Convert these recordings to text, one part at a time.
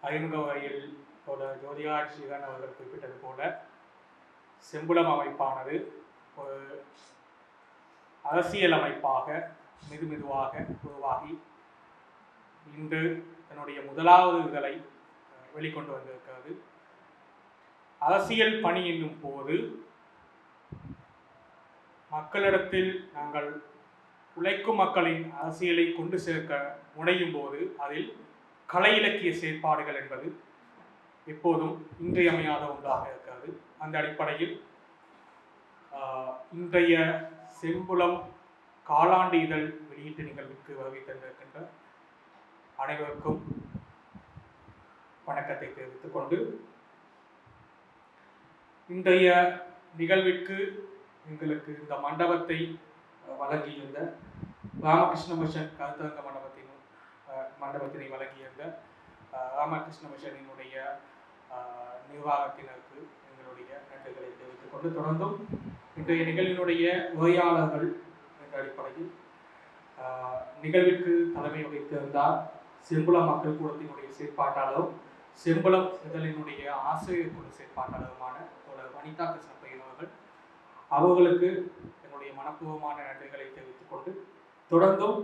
அறிமுக வகையில் ஜோதிகாட்சிகன் அவர்கள் குறிப்பிட்டது போல செம்புலம் அமைப்பானது ஒரு அரசியல் அமைப்பாக மெதுவாக உருவாகி இன்று தன்னுடைய முதலாவது இதழை வெளிக்கொண்டு வந்திருக்கிறது. அரசியல் பணி என்னும் போது மக்களிடத்தில் நாங்கள் உழைக்கும் மக்களின் அரசியலை கொண்டு சேர்க்க முனையும் போது அதில் கலை இலக்கிய செயற்பாடுகள் என்பது எப்போதும் இன்றியமையாத ஒன்றாக இருக்கிறது. அந்த அடிப்படையில் இன்றைய செம்புலம் காலாண்டு இதழ் வெளியீட்டு நிகழ்வுக்கு வருகை தந்திருக்கின்ற அனைவருக்கும் வணக்கத்தை தெரிவித்துக் கொண்டு, இன்றைய நிகழ்விற்கு எங்களுக்கு இந்த மண்டபத்தை வழங்கியிருந்த ராமகிருஷ்ண மிஷன் கருத்தரங்க மண்டபத்தினை வழங்கியிருந்த ராமகிருஷ்ண மிஷனினுடைய நிர்வாகத்தினருக்கு எங்களுடைய நன்றிகளை தெரிவித்துக் கொண்டு, தொடர்ந்தும் இன்றைய நிகழ்வினுடைய உரையாளர்கள் என்ற அடிப்படையில் நிகழ்விற்கு தலைமை வகித்திருந்தார் செம்புலம் மக்கள் கூடத்தினுடைய செயற்பாட்டாளரும் செம்புலம் இதழினுடைய ஆசிரியர் குழு செயற்பாட்டாளருமான வனிதா கிருஷ்ணப்பையன் அவர்கள். அவர்களுக்கு என்னுடைய மனப்பூர்வமான நன்றிகளை தெரிவித்துக் கொண்டு, தொடர்ந்தும்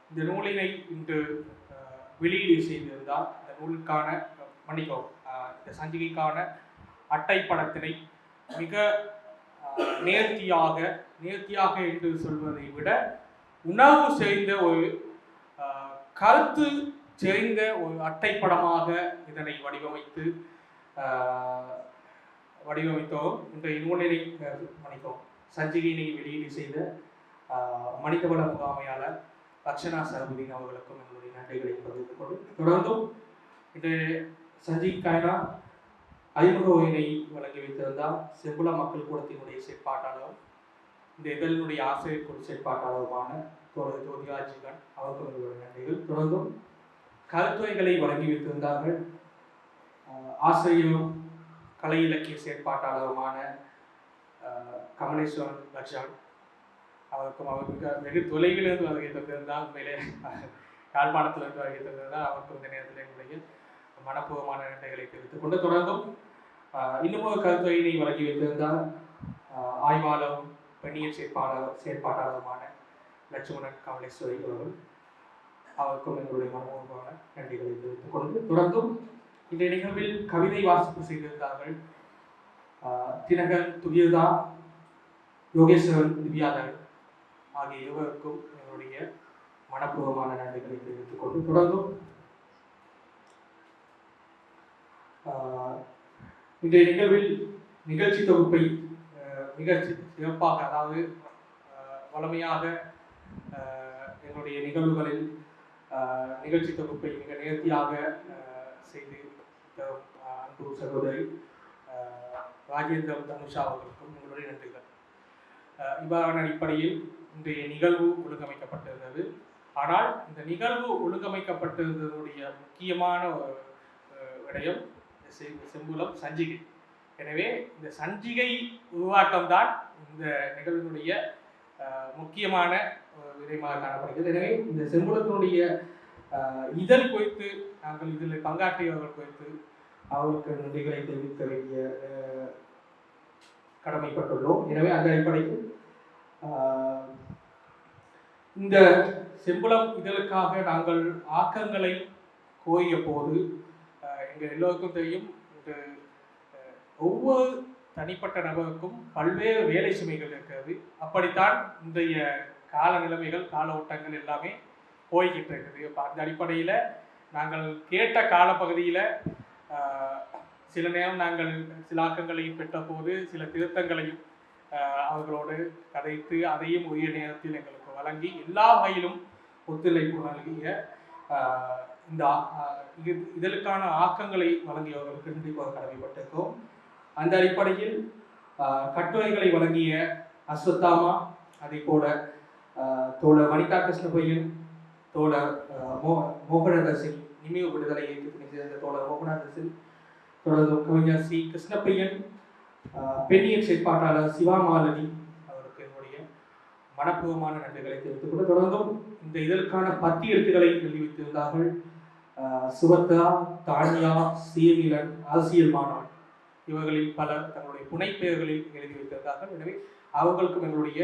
இந்த நூலினை இன்று வெளியீடு செய்திருந்தால் இந்த நூலுக்கான இந்த சஞ்சிகைக்கான அட்டைப்படத்தினை மிக நேர்த்தியாக என்று சொல்வதை விட உணர்வு செய்த ஒரு கருத்து செறிந்த ஒரு அட்டைப்படமாக இதனை வடிவமைத்தோம். இன்றைய நூலினை சஞ்சிகையினை வெளியீடு செய்த மனிதவள முகாமையாளர் ரக்ஷனா சர்வதீன் அவர்களுக்கும் எங்களுடைய நன்றிகளை பகிர்ந்து கொண்டு, தொடர்ந்தும் இந்த சஞ்சிகைக்கான அறிமுக உரையினை வழங்கி வைத்திருந்தால் செம்புலம் மக்கள் கூடத்தினுடைய செயற்பாட்டாளரும் இந்த இதழினுடைய ஆசிரியர் குழு செயற்பாட்டாளருமான ஜோதிகாட்சிகன் அவர்களுக்கும் எங்களுடைய நன்றிகள். தொடர்ந்தும் கருத்துரைகளை வழங்கி வைத்திருந்தார்கள் ஆசிரியரும் கலை இலக்கிய செயற்பாட்டாளருமான கமலேஸ்வரன் லட்சான் அவருக்கும் அவர் மிக வெகு தொலைவிலிருந்து வருகை தந்திருந்தால், உண்மையிலே யாழ்ப்பாணத்திலிருந்து வருகை தந்திருந்தால் அவருக்கும் இந்த நேரத்தில் என்னுடைய மனப்பூர்வமான நன்றிகளை தெரிவித்துக் கொண்டு, தொடர்ந்தும் இன்னும் ஒரு கருத்துரையினை வழங்கி வைத்திருந்தால் ஆய்வாளரும் பெண்ணியல் செயற்பாட்டாளருமான லட்சுமணன் கமலேஸ்வரி அவர்கள். அவருக்கும் எங்களுடைய மனப்பூர்வமான நன்றிகளை தெரிவித்துக் கொண்டு, தொடர்ந்தும் இந்த நிகழ்வில் கவிதை வாசிப்பு செய்திருந்தார்கள் தினகரன் துகிர்தா, யோகேஸ்வரன் திவ்யாதரன் ஆகிய இருவருக்கும் எங்களுடைய மனப்பூர்வமான நன்றிகளை தெரிவித்துக் கொண்டு, தொடர்ந்தும் இன்றைய நிகழ்வில் நிகழ்ச்சி தொகுப்பை மிக சிறப்பாக, அதாவது வளமையாக எங்களுடைய நிகழ்வுகளில் நிகழ்ச்சி தொகுப்பை மிக நேர்த்தியாக செய்து அன்பு சகோதரி ராஜேந்திரம் தனுஷா அவர்களுக்கும் எங்களுடைய நன்றிகள். இவ்வாறான அடிப்படையில் இன்றைய நிகழ்வு ஒழுங்கமைக்கப்பட்டிருந்தது. ஆனால் இந்த நிகழ்வு ஒழுங்கமைக்கப்பட்டிருந்ததுடைய முக்கியமான விடயம் செம்புலம் சஞ்சிகை. எனவே இந்த சஞ்சிகை உருவாக்கம்தான் இந்த நிகழ்வினுடைய முக்கியமான விடயமாக காணப்படுகிறது. எனவே இந்த செம்புலத்தினுடைய இதழ் குறித்து நாங்கள் இதில் பங்காற்றியவர்கள் குறித்து அவர்களுக்கு நன்றிகளை தெரிவிக்க வேண்டிய கடமைப்பட்டுள்ளோம். எனவே அந்த அடிப்படையில் இந்த செம்புலம் இதழுக்காக நாங்கள் ஆக்கங்களை கோரிய போது எங்கள் எல்லோருக்கும் தெரியும், இந்த ஒவ்வொரு தனிப்பட்ட நபருக்கும் பல்வேறு வேலை சுமைகள் இருக்கிறது. அப்படித்தான் இன்றைய கால நிலைமைகள், கால ஓட்டங்கள் எல்லாமே போய்கிட்டு இருக்குது. இப்போ அந்த அடிப்படையில் நாங்கள் கேட்ட காலப்பகுதியில் சில நேரம் நாங்கள் சில ஆக்கங்களையும் பெற்ற போது சில திருத்தங்களையும் அவர்களோடு கதைத்து அதையும் உரிய நேரத்தில் எங்களுக்கு வழங்கி எல்லா வகையிலும் ஒத்துழைப்பு நல்கிய இந்த இதழுக்கான ஆக்கங்களை வழங்கியவர்களுக்கு கண்டிப்பாக கடமைப்பட்டிருக்கோம். அந்த அடிப்படையில் கட்டுரைகளை வழங்கிய அஸ்வத்தாமா, அதே போல தோழர் வனிதா கிருஷ்ணப்பையன், தோழர் மோகனதாசின் நினைவு விடுதலை இயக்கத்தினை சேர்ந்த தோழர் மோகனதாசின், தொடர்ந்து கவிஞர் சி கிருஷ்ணப்பையன், பெண்ணியல் செயற்பாட்டாளர் சிவா மாலதி அவருக்கு என்னுடைய மனப்பூர்வமான நன்றிகளை தெரிவித்துக் கொண்டு, தொடர்ந்தும் இந்த இதற்கான 10 எழுத்துக்களை எழுதி வைத்திருந்தார்கள் சுபத்ரா, தானியா, சீமிலன், அரசியல் மாநாடு இவர்களில் பலர் தங்களுடைய புனைப்பெயர்களில் எழுதி வைத்திருந்தார்கள். எனவே அவர்களுக்கும் எங்களுடைய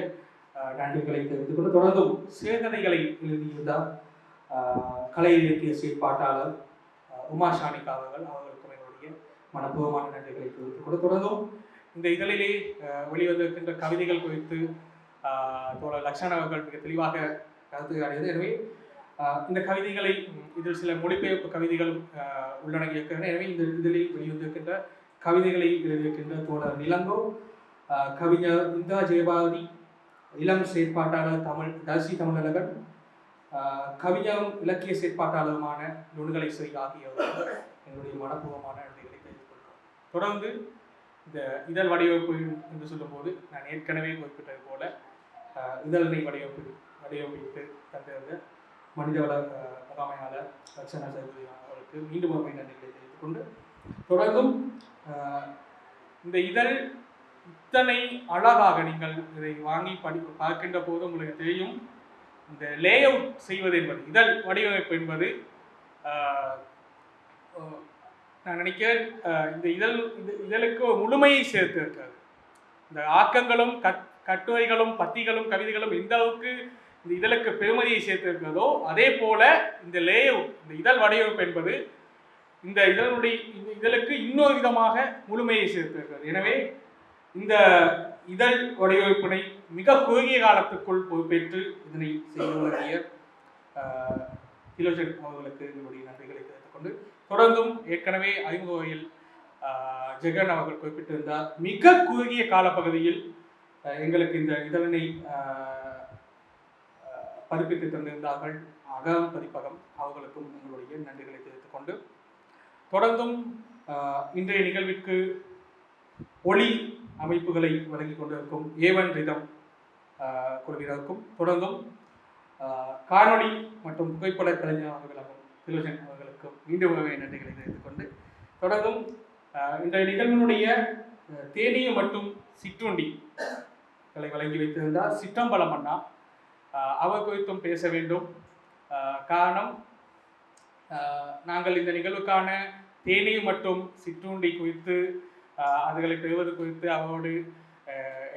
நன்றிகளை தெரிவித்துக் கொண்டு தொடர்ந்தும் சிறுகதைகளை எழுதியிருந்தார் கலை இலக்கிய செயற்பாட்டாளர் உமா ஷானிகா அவர்களுக்கும் எங்களுடைய மனப்பூர்வமான நன்றிகளை தெரிவித்துக் கொண்டு தொடர்ந்தும் இந்த இதழிலே வெளிவந்திருக்கின்ற கவிதைகள் குறித்து தோழர் லக்ஷன் அவர்கள் மிக தெளிவாக கருத்து காட்டியது. எனவே இந்த கவிதைகளை இதில் சில மொழிபெயர்ப்பு கவிதைகளும் உள்ளடங்கியிருக்கின்றன. எனவே இந்த இதழில் வெளிவந்திருக்கின்ற கவிதைகளை எழுதியிருக்கின்ற தோழர் நிலங்கோ, கவிஞர் இந்திரா ஜெயபாரதி, இளம் செயற்பாட்டாளர் தர்சி தமிழழகன், கவிஞரும் இலக்கிய செயற்பாட்டாளருமான நுண்கலை செய் ஆகியவர்கள் எங்களுடைய மனப்பூர்வமான நன்றிகளை தெரிவித்துக் கொள்கிறோம். தொடர்ந்து இந்த இதழ் வடிவமைப்பு என்று சொல்லும்போது நான் ஏற்கனவே குறிப்பிட்டது போல இதழனை வடிவமைத்து தந்திருந்த மனிதவள முகாமையாளர் லட்சணா சர்வதி அவர்களுக்கு மீண்டும் ஒரு நன்றிகளை தெரிவித்துக் கொண்டு தொடர்ந்தும் இந்த இதழ் இத்தனை அழகாக நீங்கள் இதை வாங்கி பார்க்கின்ற போது உங்களுக்கு தெரியும். இந்த லே அவுட் செய்வது என்பது, இதழ் வடிவமைப்பு என்பது நான் நினைக்கிறேன் இந்த இதழுக்கு ஒரு முழுமையை சேர்த்து இருக்காது. இந்த ஆக்கங்களும் கட்டுரைகளும் பத்திகளும் கவிதைகளும் எந்த அளவுக்கு இந்த இதழுக்கு பெருமதியை சேர்த்து இருக்கிறதோ அதே போல இந்த லே அவுட், இந்த இதழ் வடிவமைப்பு என்பது இந்த இதழுக்கு இன்னொரு விதமாக முழுமையை சேர்த்து இருக்கிறது. எனவே இந்த இதழ் வடிவமைப்பினை மிக குறுகிய காலத்துக்குள் பொறுப்பேற்று இதனை செய்து வழங்கிய திலோஜன் அவர்களுக்கு எங்களுடைய நன்றிகளை தெரிவித்துக் கொண்டு தொடர்ந்தும் ஏற்கனவே அறிமுக வகையில் ஜெகன் அவர்கள் குறிப்பிட்டிருந்தார். மிக குறுகிய காலப்பகுதியில் எங்களுக்கு இந்த இதழனை பதிப்பித்து தந்திருந்தார்கள் அகம் பதிப்பகம், அவர்களுக்கும் எங்களுடைய நன்றிகளை தெரிவித்துக் கொண்டு தொடர்ந்தும் இன்றைய நிகழ்விற்கு ஒளி அமைப்புகளை வழங்கி கொண்டிருக்கும் ஏவன் ரிதம் குழுவினருக்கும் தொடர்ந்தும் காணொளி மற்றும் புகைப்பட கலைஞர் அவர்களுக்கும் திலோஜன் அவர்களுக்கும் மீண்டும் நன்றிகளை தெரிவித்துக் கொண்டு தொடர்ந்தும் இன்றைய நிகழ்வினுடைய தேனிய மற்றும் சிற்றுண்டிகளை வழங்கி வைத்திருந்தார் சிற்றம்பலம் அண்ணா. அவர் குறித்தும் பேச வேண்டும். காரணம், நாங்கள் இந்த நிகழ்வுக்கான தேனிய மற்றும் சிற்றுண்டி குறித்து அதுகளை பெறுவது குறித்து அவரோடு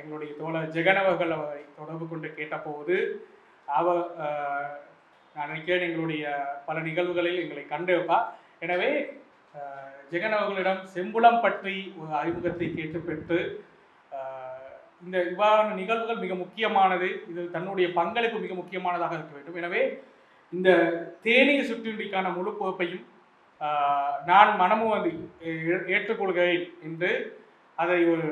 எங்களுடைய தோழர் ஜெகன் அவர்கள் அவரை தொடர்பு கொண்டு கேட்டபோது நான் நினைக்கிறேன் எங்களுடைய பல நிகழ்வுகளில் எங்களை கண்டு வைப்பார். எனவே ஜெகன் அவர்களிடம் செம்புலம் பற்றி ஒரு அறிமுகத்தை கேட்டு பெற்று இந்த இவ்வாறான நிகழ்வுகள் மிக முக்கியமானது, இதில் தன்னுடைய பங்களிப்பு மிக முக்கியமானதாக இருக்க வேண்டும். எனவே இந்த தேநீர் சுற்றுண்டிக்கான முழு பொறுப்பையும் நான் மனமும் வந்து ஏற்றுக்கொள்கிறேன் என்று அதை ஒரு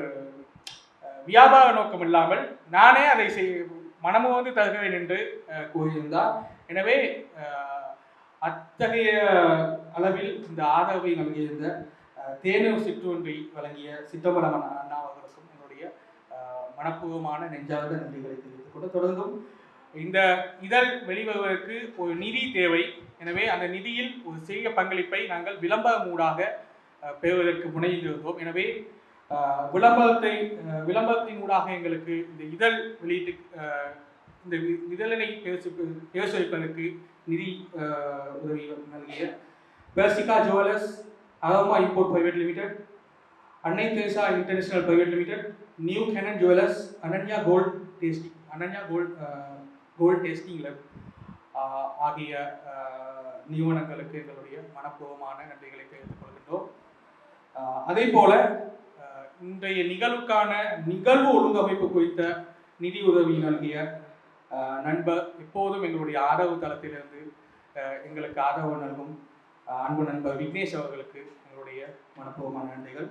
வியாபார நோக்கம் இல்லாமல் நானே அதை மனமும் வந்து தருகிறேன் என்று கூறியிருந்தார். எனவே அத்தகைய அளவில் இந்த ஆதரவை நல்கியிருந்த தேநீர் சிற்றுண்டி வழங்கிய சித்தம்பலம் அண்ணா அவர்களுக்கும் என்னுடைய மனப்பூர்வமான நெஞ்சார்ந்த நன்றிகளை தெரிவித்துக் கொண்டு தொடர்ந்தும் இந்த இதழ் வெளிவருவதற்கு ஒரு நிதி தேவை. எனவே அந்த நிதியில் ஒரு சிறிய பங்களிப்பை நாங்கள் விளம்பரம் ஊடாக பெறுவதற்கு முனைந்திருந்தோம். எனவே விளம்பரத்தின் ஊடாக எங்களுக்கு இந்த இதழ் வெளியீட்டு இந்த இதழினை பேச வைப்பதற்கு நிதி உதவி நல்கிய Persica jewellers, aroma import private limited, அன்னை Teresa international private limited, new Canon jewellers, Ananya gold testing lab ஆகிய நிறுவனங்களுக்கு எங்களுடைய மனப்பூர்வமான நன்றிகளை தெரிவித்துக் கொள்கின்றோம். அதே போல இன்றைய நிகழ்வுக்கான நிகழ்வு ஒழுங்கமைப்பு குறித்த நிதி உதவி நல்கிய நண்பர், எப்போதும் எங்களுடைய ஆதரவு தளத்திலிருந்து எங்களுக்கு ஆதரவு நல்கும் அன்பு நண்பர் விக்னேஷ் அவர்களுக்கு எங்களுடைய மனப்பூர்வமான நன்றிகள்.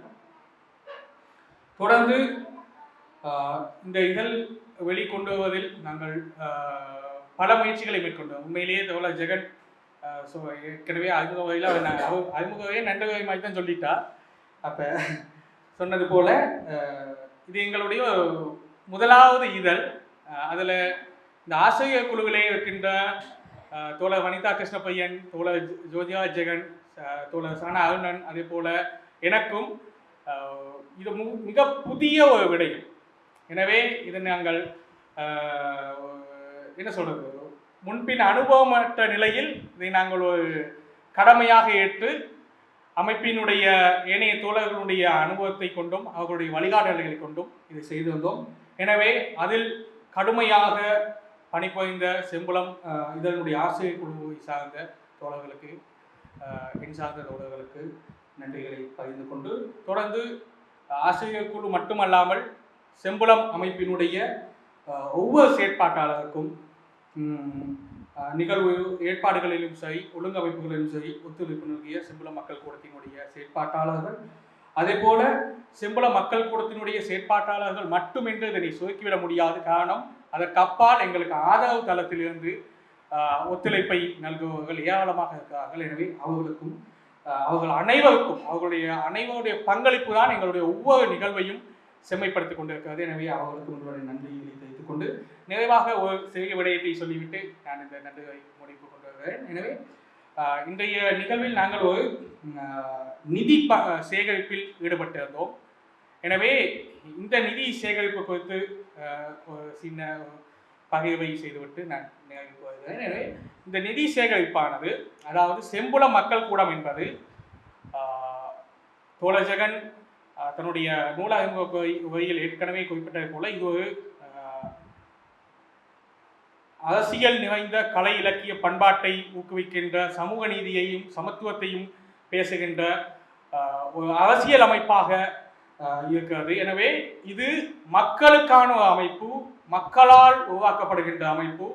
தொடர்ந்து இந்த இதழ் வெளிக்கொண்டு வருவதில் நாங்கள் பல முயற்சிகளை மேற்கொண்டோம். உண்மையிலேயே தோழர் ஜெகன் ஏற்கனவே அறிமுக வகையே நன்றி வகை மாதிரி தான் சொல்லிட்டா. அப்போ சொன்னது போல இது எங்களுடைய முதலாவது இதழ். அதில் இந்த ஆசிரியர் குழுவிலே இருக்கின்ற தோழர் வனிதா கிருஷ்ணபையன், தோழர் ஜோதியா ஜெகன், தோழர் சனா அருணன், அதே போல் எனக்கும் இது மிக புதிய ஒரு விடயம். எனவே இதை நாங்கள் என்ன சொல்கிறது, முன்பின் அனுபவமற்ற நிலையில் இதை நாங்கள் ஒரு கடமையாக ஏற்று அமைப்பினுடைய ஏனைய தோழர்களுடைய அனுபவத்தை கொண்டும் அவர்களுடைய வழிகாட்டல்களை கொண்டும் இதை செய்து வந்தோம். எனவே அதில் கடுமையாக பணிபுரிந்த செம்புலம் இதனுடைய ஆசிரியர் குழுவை சார்ந்த தோழர்களுக்கு என் சார்ந்த தோழர்களுக்கு நன்றிகளை பகிர்ந்து கொண்டு தொடர்ந்து ஆசிரியர் குழு மட்டுமல்லாமல் செம்புலம் அமைப்பினுடைய ஒவ்வொரு செயற்பாட்டாளருக்கும் நிகழ்வு ஏற்பாடுகளிலும் சரி ஒழுங்கமைப்புகளிலும் சரி ஒத்துழைப்பு நல்கிய செம்புலம் மக்கள் கூடத்தினுடைய செயற்பாட்டாளர்கள், அதே போல செம்புலம் மக்கள் கூடத்தினுடைய செயற்பாட்டாளர்கள் மட்டுமென்று இதனை சுருக்கிவிட முடியாது. காரணம், அதற்கு அப்பால் எங்களுக்கு ஆதரவு தளத்திலிருந்து ஒத்துழைப்பை நல்குபவர்கள் ஏராளமாக இருக்கிறார்கள். எனவே அவர்களுக்கும் அவர்கள் அனைவருக்கும் அனைவருடைய பங்களிப்பு தான் எங்களுடைய ஒவ்வொரு நிகழ்வையும் செம்மைப்படுத்திக் கொண்டிருக்கிறது. எனவே அவர்களுக்கு உங்களுடைய நன்றியை தெரிவித்துக் கொண்டு நிறைவாக ஒரு சிறிய விடயத்தை சொல்லிவிட்டு நான் இந்த நன்றியை முடிவு கொண்டு வருகிறேன். எனவே இன்றைய நிகழ்வில் நாங்கள் ஒரு நிதி சேகரிப்பில் ஈடுபட்டிருந்தோம். எனவே இந்த நிதி சேகரிப்பு குறித்து ஒரு சின்ன பகிர்வை செய்துவிட்டு நான் நினைவுக்கு வருகிறேன். எனவே இந்த நிதி சேகரிப்பானது, அதாவது செம்புலம் மக்கள் கூடம் என்பது தோழஜகன் தன்னுடைய நூலக உரையில் ஏற்கனவே குறிப்பிட்டது போல இது ஒரு அரசியல் நிறைந்த கலை இலக்கிய பண்பாட்டை ஊக்குவிக்கின்ற, சமூக நீதியையும் சமத்துவத்தையும் பேசுகின்ற ஒரு அரசியல் அமைப்பாக இருக்கிறது. எனவே இது மக்களுக்கான ஒரு அமைப்பு, மக்களால் உருவாக்கப்படுகின்ற அமைப்பு,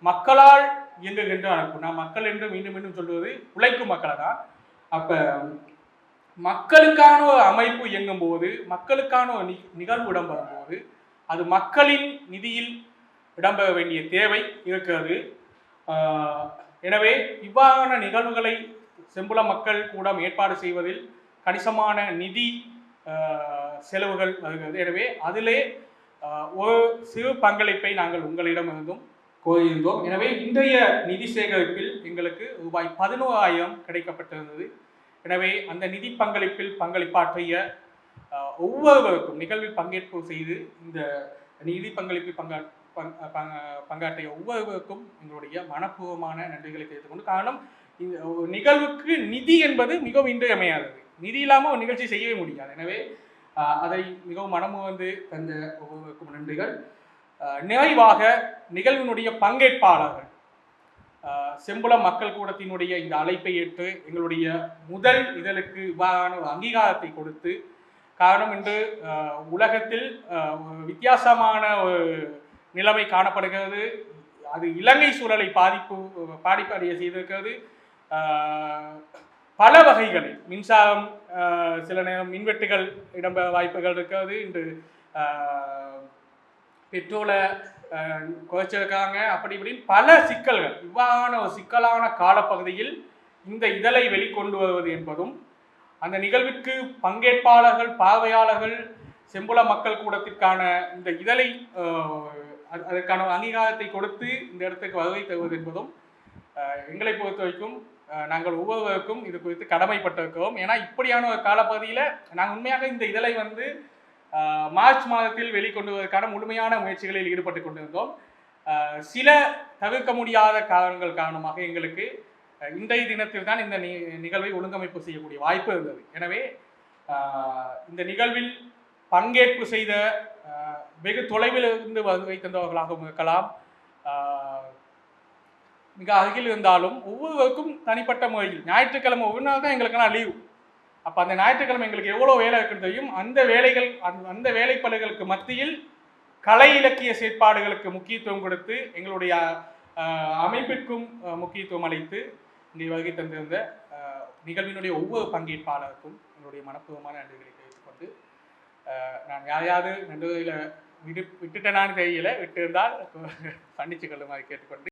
மக்களால் இயங்குகின்ற அமைப்பு. நான் மக்கள் என்று மீண்டும் மீண்டும் சொல்வது உழைக்கும் மக்களை தான். அப்ப மக்களுக்கான ஒரு அமைப்பு இயங்கும் போது, மக்களுக்கான ஒரு நிகழ்வு இடம்பெறும் போது அது மக்களின் நிதியில் இடம்பெற வேண்டிய தேவை இருக்கிறது. எனவே இவ்வாறான நிகழ்வுகளை செம்புலம் மக்கள் கூடம் ஏற்பாடு செய்வதில் கணிசமான நிதி செலவுகள் வருகிறது. எனவே அதிலே ஒரு சிறு பங்களிப்பை நாங்கள் உங்களிடமிருந்தும் கோரியிருந்தோம். எனவே இன்றைய நிதி சேகரிப்பில் எங்களுக்கு ரூபாய் 11,000 கிடைக்கப்பட்டிருந்தது. எனவே அந்த நிதி பங்களிப்பில் பங்களிப்பாற்றிய ஒவ்வொருவருக்கும், நிகழ்வில் பங்கேற்பு செய்து இந்த நிதி பங்களிப்பில் பங்காற்றிய ஒவ்வொருவருக்கும் எங்களுடைய மனப்பூர்வமான நன்றிகளை தெரிவித்துக் கொண்டு, காரணம் இந்த நிகழ்வுக்கு நிதி என்பது மிகவும் இன்றியமையாதது. நிதி இல்லாமல் ஒரு நிகழ்ச்சி செய்யவே முடியாது. எனவே அதை மிகவும் மனமுவந்து தந்த ஒவ்வொருவருக்கும் நன்றிகள். நிறைவாக நிகழ்வினுடைய பங்கேற்பாளர்கள், செம்புலம் மக்கள் கூடத்தினுடைய இந்த அழைப்பை ஏற்று எங்களுடைய முதல் இதழுக்கு இவ்வாறான ஒரு அங்கீகாரத்தை கொடுத்து, காரணம் இன்று உலகத்தில் வித்தியாசமான ஒரு நிலைமை காணப்படுகிறது. அது இலங்கை சூழலை பாதிப்படைய செய்திருக்கிறது. பல வகைகளில் மின்சாரம், சில நேரம் மின்வெட்டுகள் இடம்பெற வாய்ப்புகள் இருக்கிறது. இன்று பெட்ரோலை குறைச்சிருக்காங்க. அப்படி இப்படின்னு பல சிக்கல்கள். இவ்வாறான ஒரு சிக்கலான காலப்பகுதியில் இந்த இதழை வெளிக்கொண்டு வருவது என்பதும், அந்த நிகழ்விற்கு பங்கேற்பாளர்கள், பார்வையாளர்கள், செம்புலம் மக்கள் கூடத்திற்கான இந்த இதழை அதற்கான அங்கீகாரத்தை கொடுத்து இந்த இடத்துக்கு வருகை தருவது என்பதும் எங்களை பொறுத்த வரைக்கும் நாங்கள் ஒவ்வொருவருக்கும் இது குறித்து கடமைப்பட்டிருக்கிறோம். ஏன்னா இப்படியான ஒரு காலப்பகுதியில் நாங்கள் உண்மையாக இந்த இதழை மார்ச் மாதத்தில் வெளிக்கொண்டு வருவதற்கான முழுமையான முயற்சிகளில் ஈடுபட்டு கொண்டிருந்தோம். சில தவிர்க்க முடியாத காரணங்கள் காரணமாக எங்களுக்கு இன்றைய தினத்தில் தான் இந்த நிகழ்வை ஒழுங்கமைப்பு செய்யக்கூடிய வாய்ப்பு இருந்தது. எனவே இந்த நிகழ்வில் பங்கேற்பு செய்த வெகு தொலைவில் இருந்து வருகை தந்தவர்களாகவும் இருக்கலாம், மிக அருகில் இருந்தாலும் ஒவ்வொருவருக்கும் தனிப்பட்ட முறையில் ஞாயிற்றுக்கிழமை ஒரு நாள் தான் எங்களுக்கெல்லாம் லீவு. அப்போ அந்த ஞாயிற்றுக்கிழமை எங்களுக்கு எவ்வளோ வேலை இருக்குன்னு தெரியும். அந்த வேலைப்பளுகளுக்கு மத்தியில் கலை இலக்கிய செயற்பாடுகளுக்கு முக்கியத்துவம் கொடுத்து எங்களுடைய அமைப்பிற்கும் முக்கியத்துவம் அளித்து இங்கே வருகை தந்திருந்த நிகழ்வினுடைய ஒவ்வொரு பங்கேற்பாளருக்கும் எங்களுடைய மனப்பூர்வமான நன்றிகளை தெரிவித்துக் கொண்டு, நான் யாரையாவது நன்றிகளை விட்டுட்டேனான்னு தெரியல, விட்டு இருந்தால் மன்னிச்சு கொள்ளுமாறு கேட்டுக்கொண்டு